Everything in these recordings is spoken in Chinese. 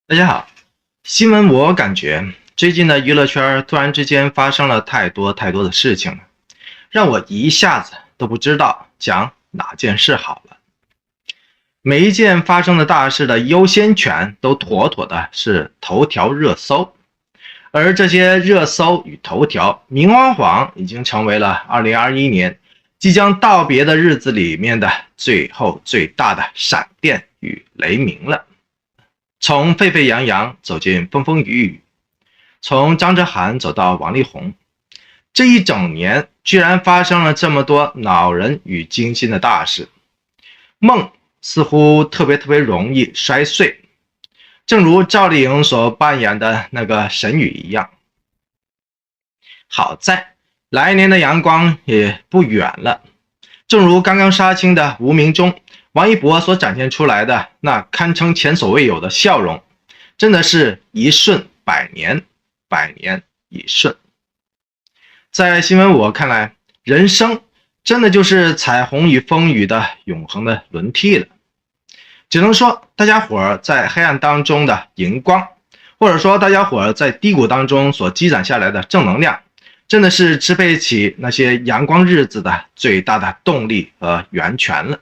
大家好，新闻我感觉最近的娱乐圈突然之间发生了太多的事情了，让我一下子都不知道讲哪件事好了。每一件发生的大事的优先权都妥妥的是头条热搜，而这些热搜与头条明晃晃已经成为了2021年即将道别的日子里面的最后最大的闪电与雷鸣了。从沸沸扬扬走进风风雨雨，从张哲瀚走到王力宏，这一整年居然发生了这么多恼人与惊心的大事，梦似乎特别容易摔碎，正如赵丽颖所扮演的那个神女一样。好在来年的阳光也不远了，正如刚刚杀青的无名中王一博所展现出来的那堪称前所未有的笑容，真的是一瞬百年，百年一瞬。在新闻我看来，人生真的就是彩虹与风雨的永恒的轮替了。只能说大家伙在黑暗当中的荧光，或者说大家伙在低谷当中所积攒下来的正能量，真的是支配起那些阳光日子的最大的动力和源泉了。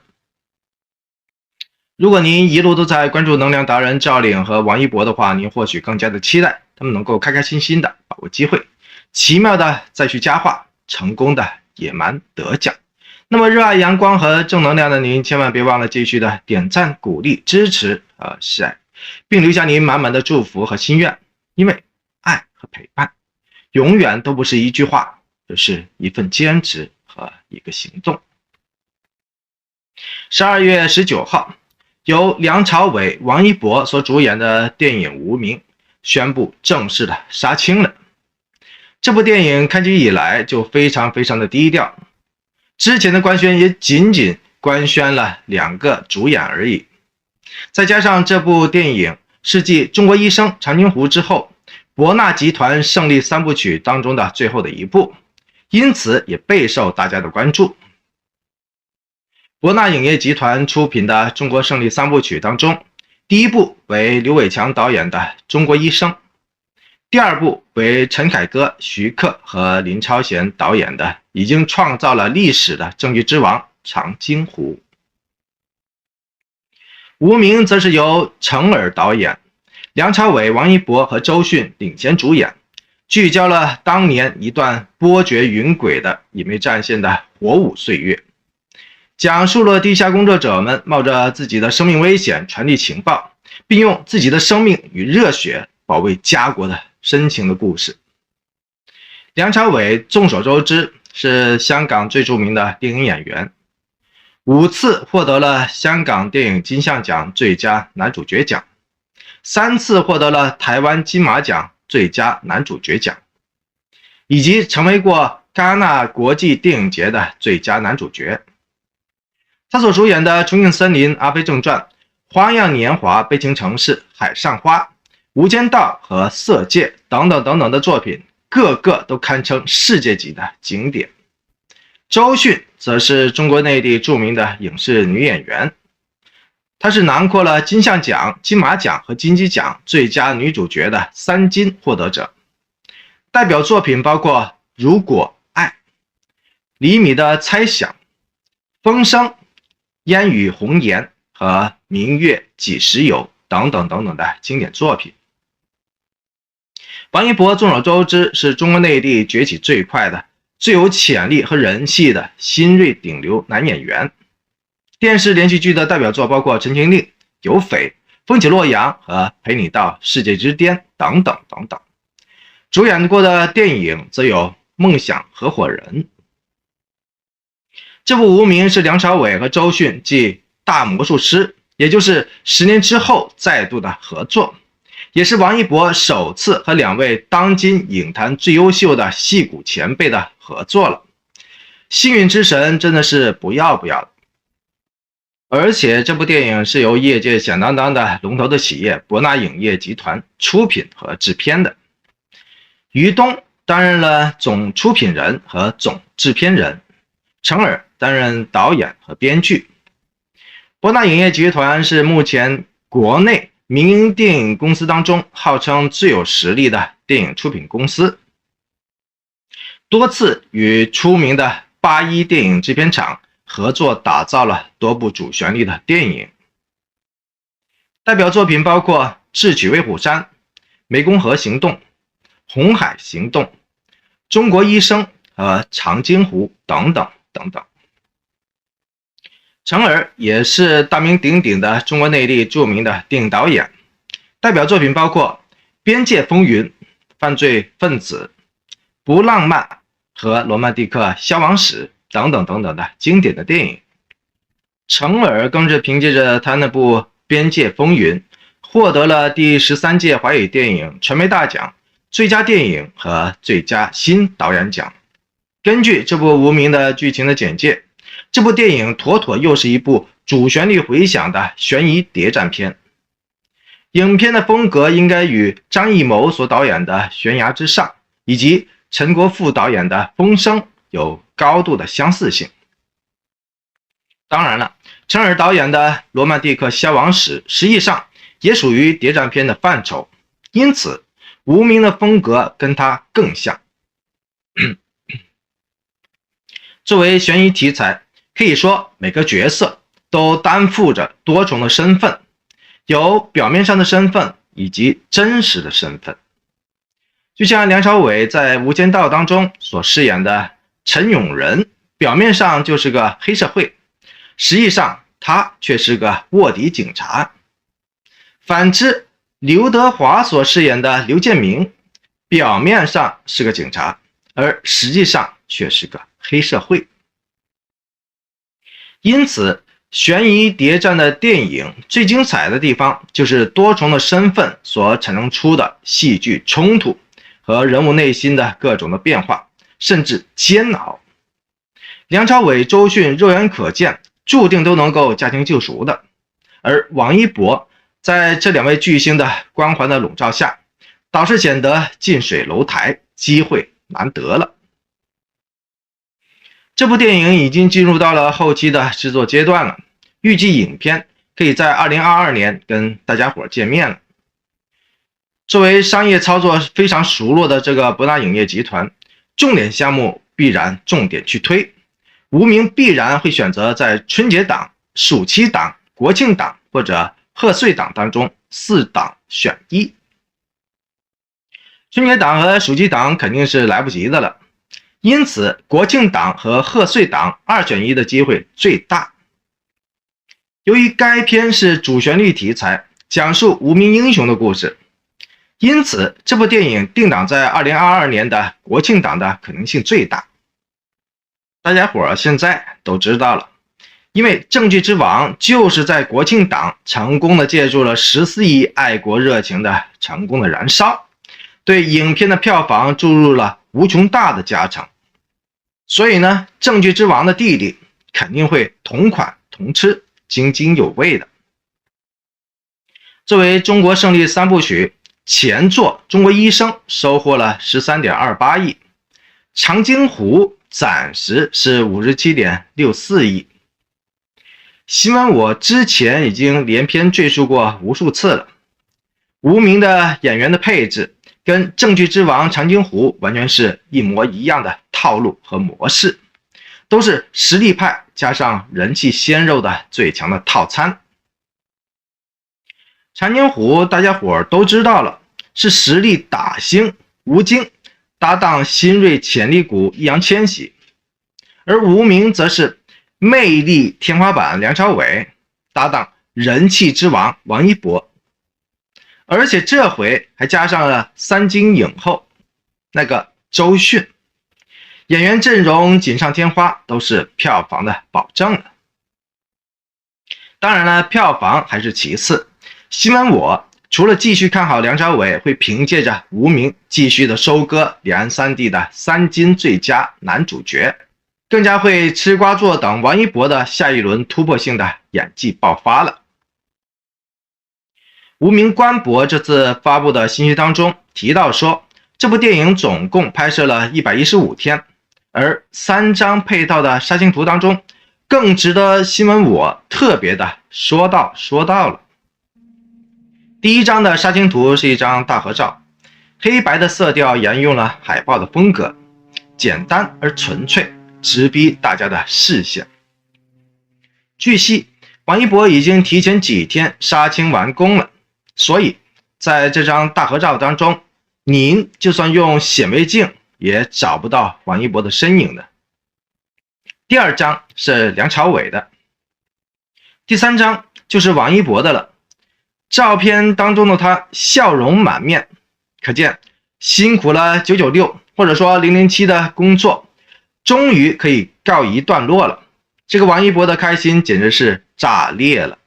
如果您一路都在关注能量达人赵丽颖和王一博的话，您或许更加的期待他们能够开开心心的把握机会，奇妙的再续佳话，成功的野蛮得奖。那么热爱阳光和正能量的您，千万别忘了继续的点赞、鼓励、支持和喜爱，并留下您满满的祝福和心愿，因为爱和陪伴永远都不是一句话，而是一份坚持和一个行动。12月19号。由梁朝伟、王一博所主演的电影《无名》宣布正式的杀青了。这部电影开机以来就非常的低调，之前的官宣也仅官宣了2个主演而已。再加上这部电影是继《中国医生》《长津湖》之后，博纳集团胜利3部曲当中的最后的一部，因此也备受大家的关注。博纳影业集团出品的中国胜利3部曲当中，第一部为刘伟强导演的《中国医生》，第二部为陈凯歌、徐克和林超贤导演的已经创造了历史的证据之王《长津湖》。无名则是由程耳导演，梁朝伟、王一博和周迅领衔主演，聚焦了当年一段波谲云诡的隐秘战线的火舞岁月，讲述了地下工作者们冒着自己的生命危险传递情报，并用自己的生命与热血保卫家国的深情的故事。梁朝伟众所周知是香港最著名的电影演员，5次获得了香港电影金像奖最佳男主角奖，3次获得了台湾金马奖最佳男主角奖，以及成为过戛纳国际电影节的最佳男主角。他所主演的《重庆森林》《阿飞正传》《花样年华》《悲情城市》《海上花》《无间道》和《色戒》等等的作品，个个都堪称世界级的经典。周迅则是中国内地著名的影视女演员，她是囊括了金像奖、金马奖和金鸡奖最佳女主角的3金获得者。代表作品包括《如果爱》、厘米的猜想、风声、烟雨红颜和明月几时有等等的经典作品。王一博众所周知是中国内地崛起最快的、最有潜力和人气的新锐顶流男演员。电视连续剧的代表作包括《陈情令》、《有匪》、《风起洛阳》和《陪你到世界之巅》等等。主演过的电影则有《梦想合伙人》。这部《无名》是梁朝伟和周迅继大魔术师，也就是10年之后再度的合作，也是王一博首次和2位当今影坛最优秀的戏骨前辈的合作了。幸运之神真的是不要的。而且这部电影是由业界响当当的龙头的企业博纳影业集团出品和制片的，于东担任了总出品人和总制片人，程耳担任导演和编剧。博纳影业集团是目前国内民营电影公司当中号称最有实力的电影出品公司，多次与出名的81电影制片厂合作打造了多部主旋律的电影。代表作品包括《智取威虎山》、《湄公河行动》、《红海行动》、《中国医生》和《长津湖》等等等等。陈尔也是大名鼎鼎的中国内地著名的电影导演，代表作品包括《边界风云》、《犯罪分子》、《不浪漫》和《罗曼蒂克消亡史》等等等等的经典的电影。陈尔更是凭借着他那部《边界风云》获得了第13届华语电影传媒大奖最佳电影和最佳新导演奖。根据这部无名的剧情的简介，这部电影妥妥又是一部主旋律回响的悬疑谍战片。影片的风格应该与张艺谋所导演的《悬崖之上》以及陈国富导演的《风声》有高度的相似性。当然了，陈尔导演的《罗曼蒂克消亡史》实际上也属于谍战片的范畴，因此无名的风格跟他更像。作为悬疑题材，可以说每个角色都担负着多重的身份，有表面上的身份以及真实的身份。就像梁朝伟在《无间道》当中所饰演的陈永仁，表面上就是个黑社会，实际上他却是个卧底警察。反之，刘德华所饰演的刘建明，表面上是个警察，而实际上却是个黑社会。因此，悬疑谍战的电影最精彩的地方，就是多重的身份所产生出的戏剧冲突和人物内心的各种的变化，甚至煎熬。梁朝伟、周迅肉眼可见，注定都能够驾轻就熟的，而王一博在这两位巨星的光环的笼罩下，倒是显得近水楼台，机会难得了。这部电影已经进入到了后期的制作阶段了，预计影片可以在2022年跟大家伙见面了。作为商业操作非常熟络的这个博纳影业集团，重点项目必然重点去推，无名必然会选择在春节档、暑期档、国庆档或者贺岁档当中4档选1。春节档和暑期档肯定是来不及的了，因此国庆档和贺岁档2选1的机会最大。由于该片是主旋律题材，讲述无名英雄的故事，因此这部电影定档在2022年的国庆档的可能性最大。大家伙现在都知道了，因为《证据之王》就是在国庆档成功的借助了14亿爱国热情的成功的燃烧，对影片的票房注入了无穷大的加成。所以呢，《证据之王》的弟弟肯定会同款同吃，津津有味的。作为中国胜利3部曲，前作《中国医生》收获了13.28亿，《长津湖》暂时是57.64亿。新闻我之前已经连篇赘述过无数次了，无名的演员的配置跟《证据之王》《长津湖》完全是一模一样的套路和模式，都是实力派加上人气鲜肉的最强的套餐。长津湖大家伙都知道了，是实力打星吴京搭档新锐潜力股易烊千玺，而无名则是魅力天花板梁朝伟搭档人气之王王一博，而且这回还加上了3金影后那个周迅，演员阵容锦上添花，都是票房的保证了。当然了，票房还是其次，新闻我除了继续看好梁朝伟会凭借着无名继续的收割两岸3地的3金最佳男主角，更加会吃瓜坐等王一博的下一轮突破性的演技爆发了。无名官博这次发布的信息当中提到说，这部电影总共拍摄了115天，而3张配套的杀青图当中，更值得新闻我特别的说到了。第一张的杀青图是一张大合照，黑白的色调沿用了海报的风格，简单而纯粹，直逼大家的视线。据悉，王一博已经提前几天杀青完工了，所以在这张大合照当中，您就算用显微镜也找不到王一博的身影的。第二张是梁朝伟的，第三张就是王一博的了。照片当中的他笑容满面，可见辛苦了996或者说007的工作，终于可以告一段落了。这个王一博的开心简直是炸裂了，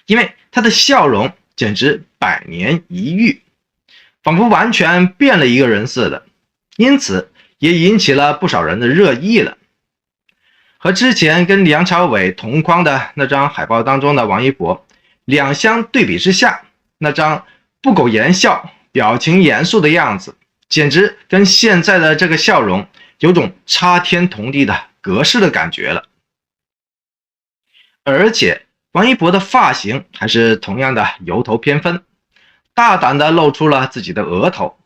因为他的笑容简直百年一遇，仿佛完全变了一个人似的，因此也引起了不少人的热议了。和之前跟梁朝伟同框的那张海报当中的王一博两相对比之下，那张不苟言笑、表情严肃的样子，简直跟现在的这个笑容有种差天同地的格式的感觉了。而且王一博的发型还是同样的油头偏分，大胆地露出了自己的额头，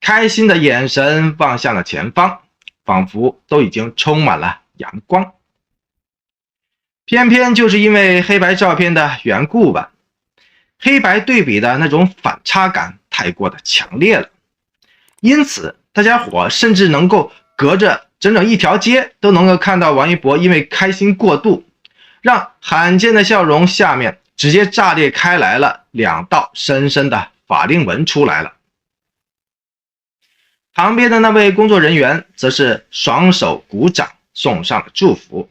开心的眼神望向了前方，仿佛都已经充满了阳光。偏偏就是因为黑白照片的缘故吧，黑白对比的那种反差感太过的强烈了，因此大家伙甚至能够隔着整整一条街都能够看到王一博因为开心过度，让罕见的笑容下面直接炸裂开来了2道深深的法令纹出来了。旁边的那位工作人员则是双手鼓掌送上了祝福。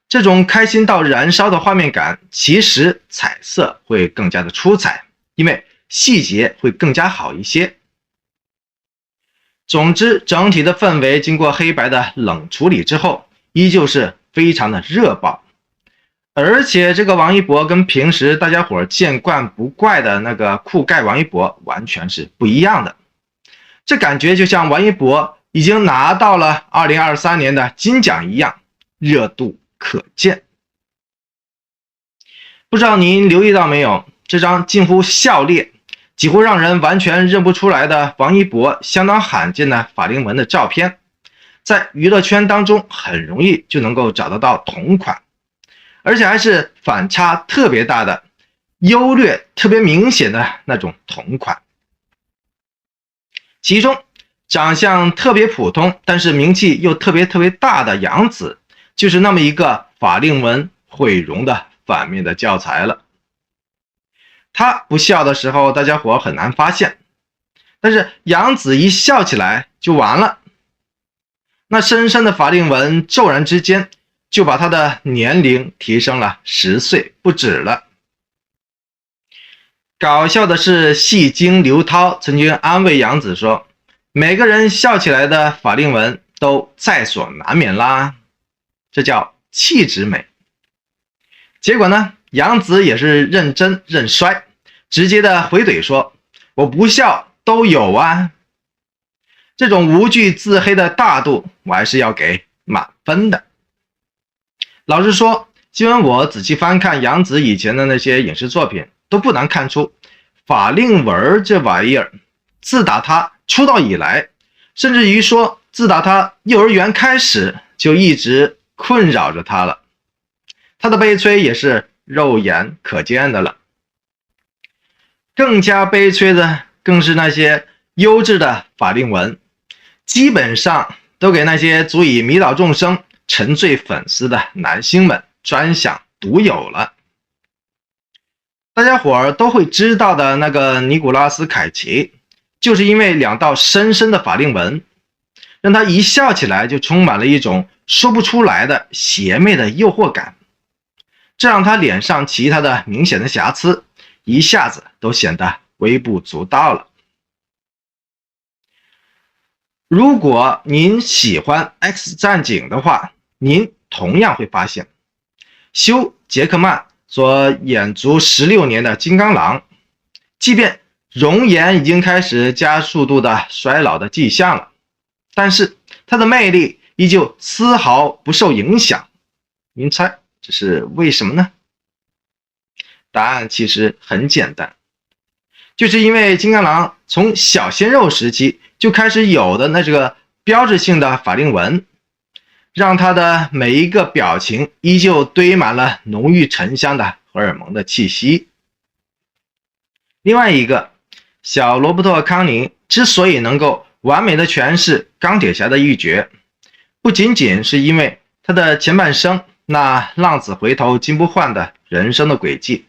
这种开心到燃烧的画面感，其实彩色会更加的出彩，因为细节会更加好一些。总之，整体的氛围经过黑白的冷处理之后，依旧是非常的热爆。而且这个王一博跟平时大家伙见惯不怪的那个酷盖王一博完全是不一样的，这感觉就像王一博已经拿到了2023年的金奖一样，热度可见。不知道您留意到没有，这张近乎笑裂，几乎让人完全认不出来的王一博相当罕见的法令纹的照片，在娱乐圈当中很容易就能够找得到同款，而且还是反差特别大的、优劣特别明显的那种同款。其中长相特别普通，但是名气又特别大的杨紫，就是那么一个法令纹毁容的反面的教材了。他不笑的时候，大家伙很难发现，但是杨紫一笑起来就完了，那深深的法令纹骤然之间就把他的年龄提升了10岁不止了。搞笑的是，戏精刘涛曾经安慰杨紫说，每个人笑起来的法令纹都在所难免啦，这叫气质美。结果呢，杨紫也是认真认衰，直接的回怼说，我不笑都有啊。这种无惧自黑的大度，我还是要给满分的。老实说，今晚我仔细翻看杨紫以前的那些影视作品，都不难看出法令纹这玩意儿，自打她出道以来，甚至于说自打她幼儿园开始，就一直困扰着她了。她的悲催也是肉眼可见的了。更加悲催的更是那些优质的法令纹，基本上都给那些足以迷倒众生、沉醉粉丝的男星们专享独有了。大家伙儿都会知道的那个尼古拉斯凯奇，就是因为2道深深的法令纹，让他一笑起来就充满了一种说不出来的邪魅的诱惑感，这让他脸上其他的明显的瑕疵一下子都显得微不足道了。如果您喜欢 X 战警的话，您同样会发现，休·杰克曼所演足16年的金刚狼，即便容颜已经开始加速度的衰老的迹象了，但是他的魅力依旧丝毫不受影响。您猜这是为什么呢？答案其实很简单，就是因为金刚狼从小鲜肉时期就开始有的这个标志性的法令纹，让他的每一个表情依旧堆满了浓郁沉香的荷尔蒙的气息。另外一个，小罗伯特·康宁之所以能够完美的诠释钢铁侠的一角，不仅仅是因为他的前半生那浪子回头金不换的人生的轨迹，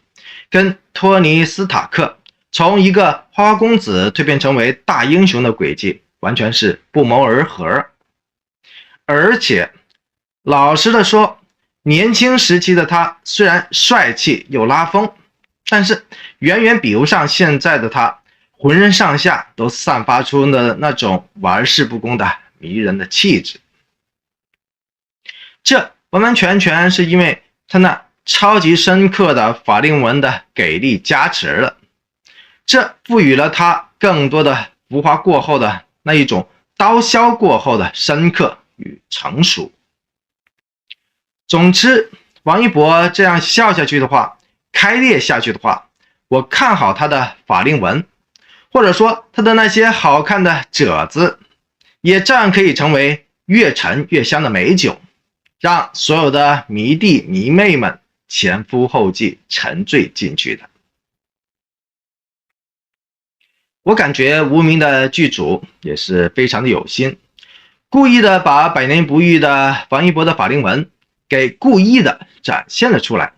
跟托尼·斯塔克从一个花花公子蜕变成为大英雄的轨迹完全是不谋而合。而且老实的说，年轻时期的他虽然帅气又拉风，但是远远比不上现在的他浑身上下都散发出的那种玩世不恭的迷人的气质。这完完全全是因为他那超级深刻的法令纹的给力加持了，这赋予了他更多的浮华过后的那一种刀削过后的深刻与成熟。总之，王一博这样笑下去的话，开裂下去的话，我看好他的法令纹，或者说他的那些好看的褶子，也照样可以成为越陈越香的美酒，让所有的迷弟迷妹们前赴后继沉醉进去的。我感觉无名的剧组也是非常的有心，故意的把百年不遇的王一博的法令纹给故意的展现了出来，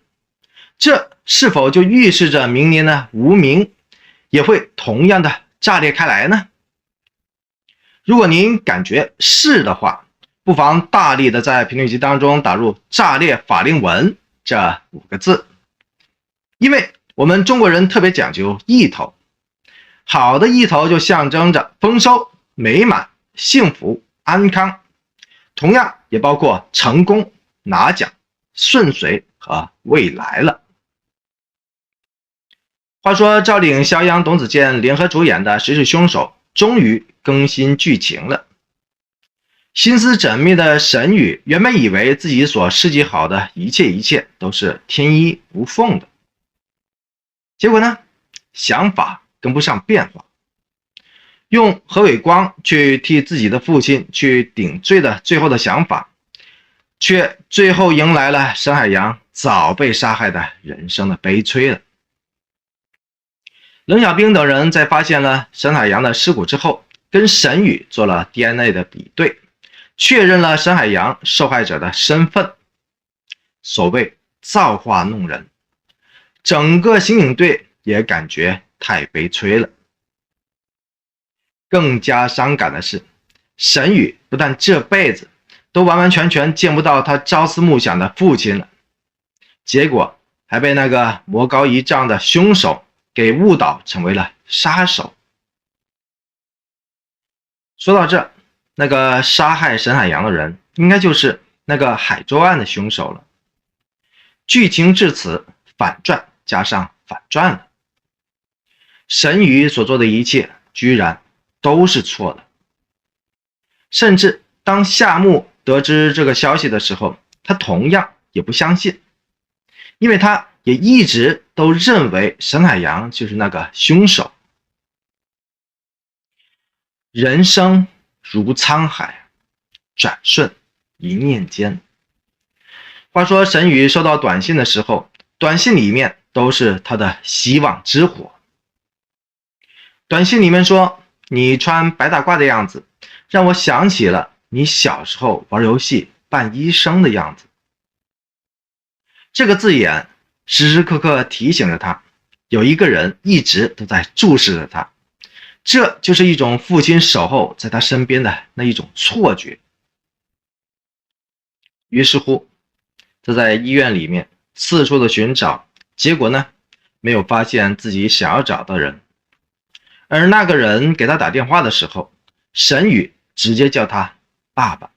这是否就预示着明年的无名也会同样的炸裂开来呢？如果您感觉是的话，不妨大力的在评论区当中打入炸裂法令纹这5个字，因为我们中国人特别讲究意头，好的意头就象征着丰收、美满、幸福、安康，同样也包括成功、拿奖、顺遂和未来了。话说赵丽颖、肖央、董子健联合主演的《谁是凶手》终于更新剧情了。心思缜密的沈宇原本以为自己所设计好的一切都是天衣无缝的，结果呢，想法跟不上变化，用何伟光去替自己的父亲去顶罪的最后的想法，却最后迎来了沈海洋早被杀害的人生的悲催了。冷小兵等人在发现了沈海洋的尸骨之后，跟沈宇做了 DNA 的比对，确认了沈海洋受害者的身份。所谓造化弄人，整个刑警队也感觉太悲催了。更加伤感的是，沈宇不但这辈子都完完全全见不到他朝思暮想的父亲了，结果还被那个魔高一丈的凶手给误导成为了杀手。说到这，那个杀害沈海洋的人应该就是那个海州案的凶手了。剧情至此反转加上反转了，沈宇所做的一切居然都是错的。甚至当夏目得知这个消息的时候，他同样也不相信，因为他也一直都认为沈海洋就是那个凶手。人生如沧海，转瞬一念间。话说沈宇收到短信的时候，短信里面都是他的希望之火。短信里面说，你穿白大褂的样子让我想起了你小时候玩游戏扮医生的样子。这个字眼时时刻刻提醒着他，有一个人一直都在注视着他，这就是一种父亲守候在他身边的那一种错觉。于是乎，他在医院里面四处的寻找，结果呢，没有发现自己想要找的人。而那个人给他打电话的时候，沈宇直接叫他爸爸。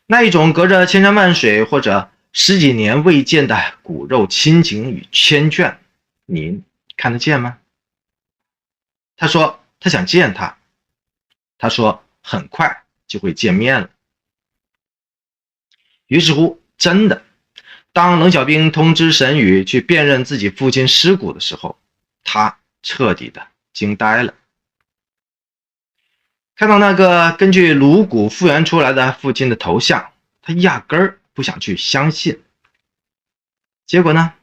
那一种隔着千山万水或者十几年未见的骨肉亲情与牵眷，您看得见吗？他说他想见他，他说很快就会见面了。于是乎，真的当冷小兵通知沈宇去辨认自己父亲尸骨的时候，他彻底的惊呆了。看到那个根据颅骨复原出来的父亲的头像，他压根儿不想去相信。结果呢，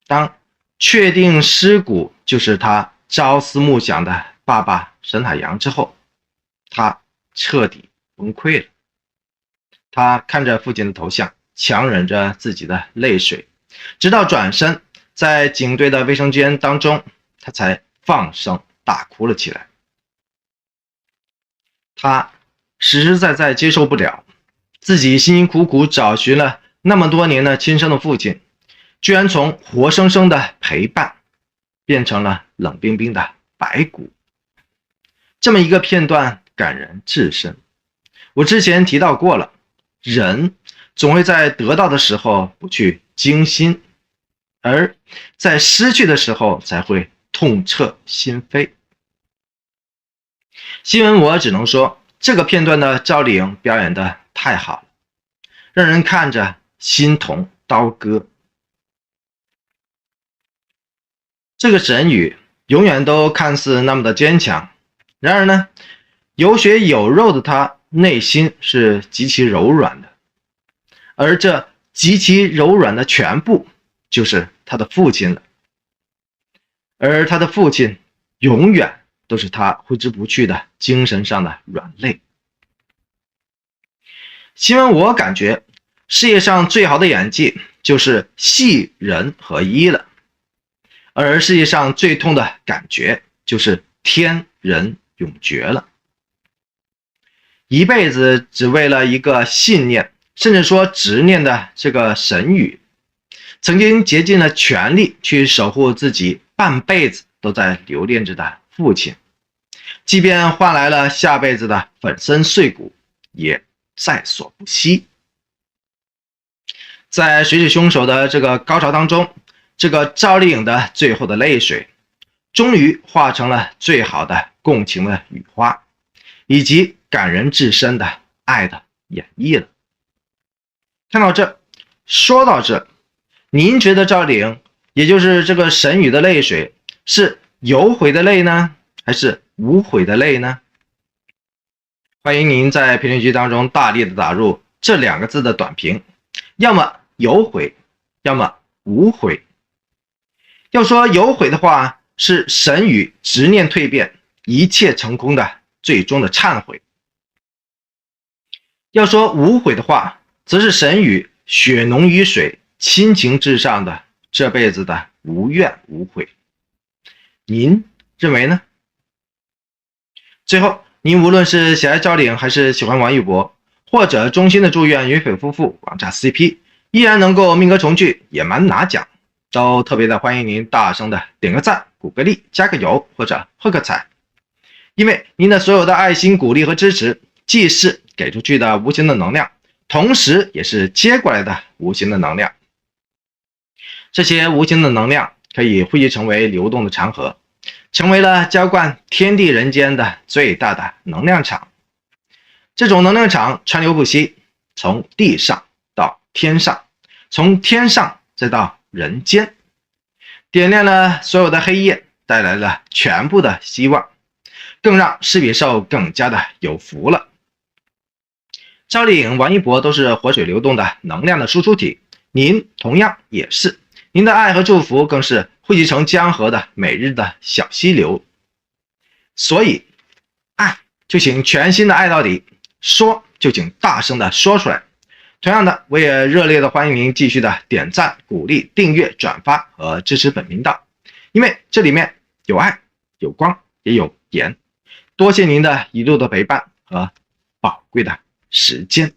当确定尸骨就是他朝思暮想的爸爸沈海洋之后，他彻底崩溃了。他看着父亲的头像，强忍着自己的泪水，直到转身在警队的卫生间当中，他才放声大哭了起来。他实实在在接受不了自己辛辛苦苦找寻了那么多年的亲生的父亲，居然从活生生的陪伴变成了冷冰冰的白骨。这么一个片段感人至深。我之前提到过了，人总会在得到的时候不去惊心，而在失去的时候才会痛彻心扉。新闻我只能说，这个片段的赵丽颖表演的太好了，让人看着心痛刀割。这个沈宇永远都看似那么的坚强，然而呢，有血有肉的他内心是极其柔软的，而这极其柔软的全部就是他的父亲了。而他的父亲永远都是他挥之不去的精神上的软肋。新闻我感觉世界上最好的演技就是戏人合一了，而世界上最痛的感觉就是天人永绝了。一辈子只为了一个信念，甚至说执念的这个沈宇，曾经竭尽了全力去守护自己半辈子都在留恋着的父亲，即便换来了下辈子的粉身碎骨，也在所不惜。在谁是凶手的这个高潮当中，这个赵丽颖的最后的泪水终于化成了最好的共情的雨花，以及感人至深的爱的演绎了。看到这，说到这，您觉得赵丽颖，也就是这个沈宇的泪水，是有悔的泪呢，还是无悔的泪呢？欢迎您在评论区当中大力的打入这2个字的短评，要么有悔，要么无悔。要说有悔的话，是沈宇执念蜕变，一切成功的最终的忏悔；要说无悔的话，则是沈宇血浓于水，亲情至上的这辈子的无怨无悔。您认为呢？最后，您无论是喜爱赵丽颖还是喜欢王一博，或者衷心的祝愿云斐夫妇王炸 CP 依然能够命格重聚，野蛮拿奖，都特别的欢迎您大声的点个赞、鼓个励、加个油或者喝个彩，因为您的所有的爱心、鼓励和支持，既是给出去的无形的能量，同时也是接过来的无形的能量。这些无形的能量可以汇集成为流动的长河，成为了浇灌天地人间的最大的能量场。这种能量场川流不息，从地上到天上，从天上再到人间，点亮了所有的黑夜，带来了全部的希望，更让施比受更加的有福了。赵丽颖、王一博都是活水流动的能量的输出体，您同样也是，您的爱和祝福更是汇集成江河的每日的小溪流。所以爱就请全心的爱到底，说就请大声的说出来。同样的，我也热烈的欢迎您继续的点赞、鼓励、订阅、转发和支持本频道，因为这里面有爱、有光，也有盐。多谢您的一路的陪伴和宝贵的时间。